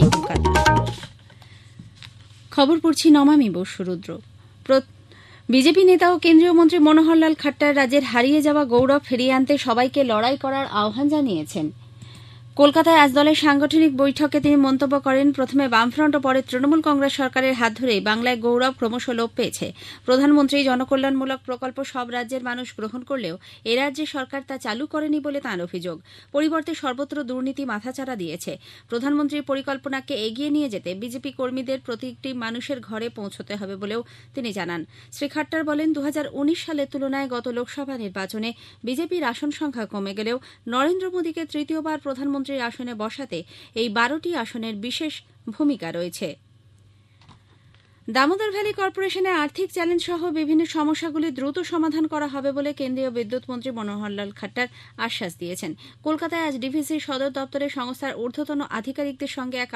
আকাশবাণী কলকাতা। খবর পড়ছি নমামি বসুরুদ্র। বিজেপি নেতা ও কেন্দ্রীয় মন্ত্রী মনোহরলাল খাট্টার রাজ্যের হারিয়ে যাওয়া গৌরব ফিরিয়ে আনতে সবাইকে লড়াই করার আহ্বান জানিয়েছেন। কলকাতায় আজ দলের সাংগঠনিক বৈঠকে তিনি মন্তব্য করেন, প্রথমে বামফ্রন্ট ও পরে তৃণমূল কংগ্রেস সরকারের হাত ধরেই বাংলায় গৌরব ক্রমশ লোপ পেয়েছে। প্রধানমন্ত্রী জনকল্যাণমূলক প্রকল্প সব রাজ্যের মানুষ গ্রহণ করলেও এ রাজ্যে সরকার তা চালু করেনি বলে তাঁর অভিযোগ। পরিবর্তে সর্বত্র দুর্নীতি মাথাচাড়া দিয়েছে। প্রধানমন্ত্রীর পরিকল্পনাকে এগিয়ে নিয়ে যেতে বিজেপি কর্মীদের প্রতিটি মানুষের ঘরে পৌঁছতে হবে বলেও তিনি জানান। শ্রী খাট্টার বলেন, 2019 সালের তুলনায় গত লোকসভা নির্বাচনে বিজেপির আসন সংখ্যা কমে গেলেও নরেন্দ্র মোদীকে তৃতীয়বার প্রধানমন্ত্রীর আসনে বসাতে এই 12টি আসনের বিশেষ ভূমিকা রয়েছে। দামোদর ভ্যালি কর্পোরেশনের আর্থিক চ্যালেঞ্জ সহ বিভিন্ন সমস্যাগুলি দ্রুত সমাধান করা হবে বলে কেন্দ্রীয় বিদ্যুৎ মন্ত্রী মনোহরলাল খাট্টার আশ্বাস দিয়েছেন। কলকাতায় আজ ডিভিসির সদর দপ্তরে সংস্থার ঊর্ধ্বতন আধিকারিকদের সঙ্গে এক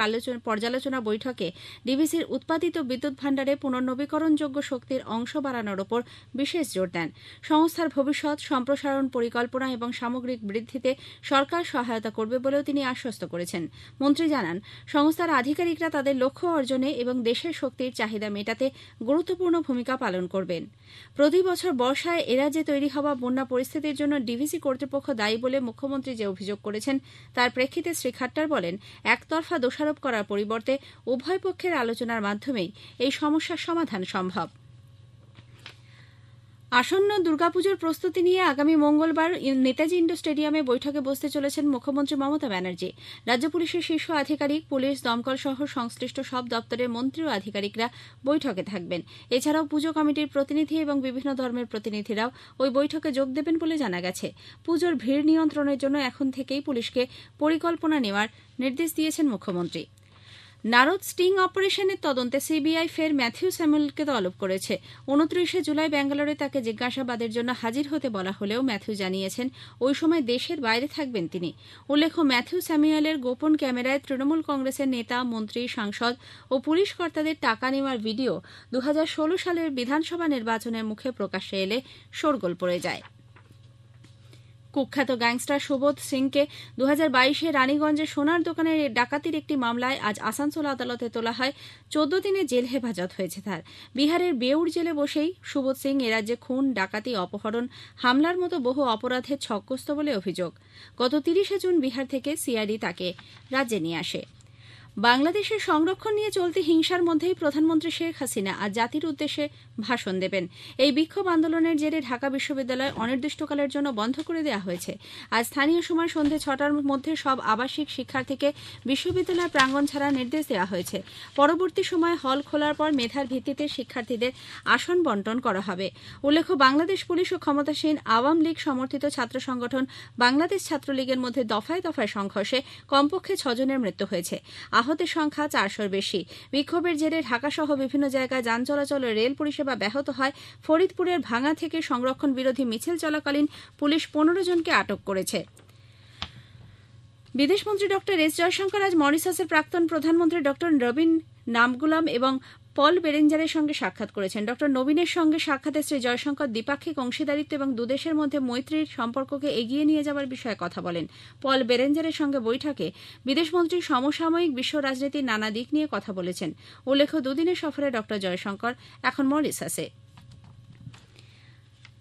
পর্যালোচনা বৈঠকে ডিভিসির উৎপাদিত বিদ্যুৎ ভাণ্ডারে পুনর্নবীকরণযোগ্য শক্তির অংশ বাড়ানোর ওপর বিশেষ জোর দেন। সংস্থার ভবিষ্যৎ সম্প্রসারণ পরিকল্পনা এবং সামগ্রিক বৃদ্ধিতে সরকার সহায়তা করবে বলেও তিনি আশ্বস্ত করেছেন। মন্ত্রী জানান, সংস্থার আধিকারিকরা তাদের লক্ষ্য অর্জনে এবং দেশের শক্তির চাহিদা মেটাতে গুরুত্বপূর্ণ ভূমিকা পালন করবেন। প্রতি বছর বর্ষায় এরাজ্যে তৈরি হওয়া বন্যা পরিস্থিতির জন্য ডিভিসি কর্তৃপক্ষ দায়ী বলে মুখ্যমন্ত্রী যে অভিযোগ করেছেন, তার প্রেক্ষিতে শ্রী খাট্টার বলেন, একতরফা দোষারোপ করার পরিবর্তে উভয় পক্ষের আলোচনার মাধ্যমেই এই সমস্যার সমাধান সম্ভব। আসন্ন দুর্গাপুজোর প্রস্তুতি নিয়ে আগামী মঙ্গলবার নেতাজি ইন্ডোর স্টেডিয়ামে বৈঠকে বসতে চলেছেন মুখ্যমন্ত্রী মমতা ব্যানার্জি। রাজ্য পুলিশের শীর্ষ আধিকারিক, পুলিশ, দমকল সহ সংশ্লিষ্ট সব দপ্তরের মন্ত্রী ও আধিকারিকরা বৈঠকে থাকবেন। এছাড়াও পুজো কমিটির প্রতিনিধি এবং বিভিন্ন ধর্মের প্রতিনিধিরাও ওই বৈঠকে যোগ দেবেন বলে জানা গেছে। পুজোর ভিড় নিয়ন্ত্রণের জন্য এখন থেকেই পুলিশকে পরিকল্পনা নেওয়ার নির্দেশ দিয়েছেন মুখ্যমন্ত্রী। নারদ স্টিং অপারেশনের তদন্তে সিবিআই ফের ম্যাথিউ স্যামুয়েলকে তলব করেছে। 29 জুলাই ব্যাঙ্গালোরে তাকে জিজ্ঞাসাবাদের জন্য হাজির হতে বলা হলেও ম্যাথিউ জানিয়েছেন ওই সময় দেশের বাইরে থাকবেন তিনি। উল্লেখ্য, ম্যাথিউ স্যামুয়েলের গোপন ক্যামেরায় তৃণমূল কংগ্রেসের নেতা, মন্ত্রী, সাংসদ ও পুলিশ কর্তাদের টাকা নেওয়ার ভিডিও 2016 সালের বিধানসভা নির্বাচনের মুখে প্রকাশ্যে এলে শোরগোল পড়ে যায়। কুখ্যাত গ্যাংস্টার সুবোধ সিংকে 2022-এ রানীগঞ্জে সোনার দোকানের ডাকাতির একটি মামলায় আজ আসানসোল আদালতে তোলা হয়। 14 দিনের জেল হেফাজত হয়েছে তার। বিহারের বেউর জেলে বসেই সুবোধ সিং এরাজ্যে খুন, ডাকাতি, অপহরণ, হামলার মতো বহু অপরাধে ছকস্ত বলে অভিযোগ। গত 30 জুন বিহার থেকে সিআইডি তাকে রাজ্যে নিয়ে আসে। বাংলাদেশের সংরক্ষণ নিয়ে চলতি হিংসার মধ্যেই প্রধানমন্ত্রী শেখ হাসিনা আজ জাতির উদ্দেশ্যে ভাষণ দেবেন। এই বিক্ষোভ আন্দোলনের জেরে ঢাকা বিশ্ববিদ্যালয় অনির্দিষ্টকালের জন্য বন্ধ করে দেওয়া হয়েছে। আজ স্থানীয় সময় সন্ধ্যে 6টার মধ্যে সব আবাসিক শিক্ষার্থীকে বিশ্ববিদ্যালয় প্রাঙ্গণ ছাড়ার নির্দেশ দেওয়া হয়েছে। পরবর্তী সময়ে হল খোলার পর মেধার ভিত্তিতে শিক্ষার্থীদের আসন বণ্টন করা হবে। উল্লেখ্য, বাংলাদেশ পুলিশ ও ক্ষমতাসীন আওয়ামী লীগ সমর্থিত ছাত্র সংগঠন বাংলাদেশ ছাত্রলীগের মধ্যে দফায় দফায় সংঘর্ষে কমপক্ষে 6 জনের মৃত্যু হয়েছে। আহতের সংখ্যা 400-র বেশি। বিক্ষোভের জেরে ঢাকাসহ বিভিন্ন জায়গায় যান চলাচল ও রেল পরিষেবা ব্যাহত হয়। ফরিদপুরের ভাঙা থেকে সংরক্ষণ বিরোধী মিছিল চলাকালীন পুলিশ 15 জনকে আটক করেছে। বিদেশমন্ত্রী ড এস জয়শঙ্কর আজ মরিশাসের প্রাক্তন প্রধানমন্ত্রী ড রবিন নামগুলাম এবং পল বেরেঞ্জারের সঙ্গে সাক্ষাৎ করেছেন। ড নবীনের সঙ্গে সাক্ষাতে শ্রী জয়শঙ্কর দ্বিপাক্ষিক অংশীদারিত্ব এবং দুদেশের মধ্যে মৈত্রীর সম্পর্ককে এগিয়ে নিয়ে যাওয়ার বিষয়ে কথা বলেন। পল বেরেঞ্জারের সঙ্গে বৈঠকে বিদেশমন্ত্রী সমসাময়িক বিশ্ব রাজনীতির নানা দিক নিয়ে কথা বলেছেন। উল্লেখ্য, দুদিনের সফরে ড জয়শঙ্কর এখন মরিশাসে।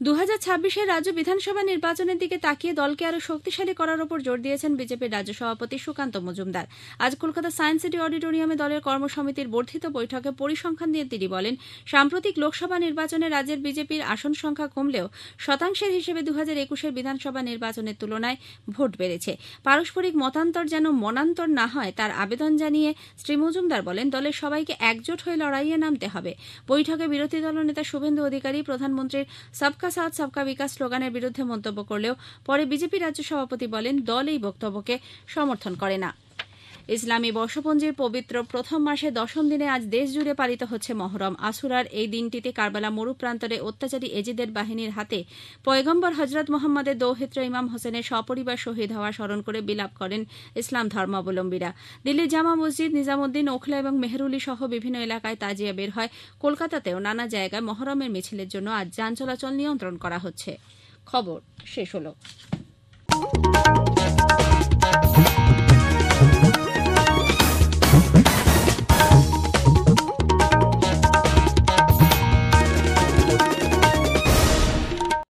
2026-এর রাজ্য বিধানসভা নির্বাচনের দিকে তাকিয়ে দলকে আরও শক্তিশালী করার ওপর জোর দিয়েছেন বিজেপির রাজ্য সভাপতি সুকান্ত মজুমদার। আজ কলকাতা সায়েন্স সিটি অডিটোরিয়ামে দলের কর্মসমিতির বর্ধিত বৈঠকে পরিসংখ্যান দিয়ে তিনি বলেন, সাম্প্রতিক লোকসভা নির্বাচনে রাজ্যের বিজেপির আসন সংখ্যা কমলেও শতাংশের হিসেবে 2021-এর বিধানসভা নির্বাচনের তুলনায় ভোট বেড়েছে। পারস্পরিক মতান্তর যেন মনান্তর না হয় তার আবেদন জানিয়ে শ্রী মজুমদার বলেন, দলের সবাইকে একজোট হয়ে লড়াইয়ে নামতে হবে। বৈঠকে বিরোধী দলনেতা শুভেন্দু অধিকারী প্রধানমন্ত্রীর সবকা সাথ সবকা বিকাশ স্লোগানের বিরুদ্ধে মন্তব্য করলেও পরে বিজেপি রাজ্য সভাপতি বলেন, দল এই বক্তব্যকে সমর্থন করে না। ইসলামী বর্ষপঞ্জির পবিত্র প্রথম মাসে 10ম দিনে আজ দেশজুড়ে পালিত হচ্ছে মহরম। আশুরার এই দিনটিতে কারবালা মরুপ্রান্তরে অত্যাচারী এজিদের বাহিনীর হাতে পয়গম্বর হজরত মোহাম্মদের দৌহিত্র ইমাম হোসেনের সপরিবার শহীদ হওয়া স্মরণ করে বিলাপ করেন ইসলাম ধর্মাবলম্বীরা। দিল্লির জামা মসজিদ, নিজামুদ্দিন, ওখলা এবং মেহরুলি সহ বিভিন্ন এলাকায় তাজিয়া বের হয়। কলকাতাতেও নানা জায়গায় মহরমের মিছিলের জন্য আজ যান চলাচল নিয়ন্ত্রণ করা হচ্ছে। খবর শেষ হলো।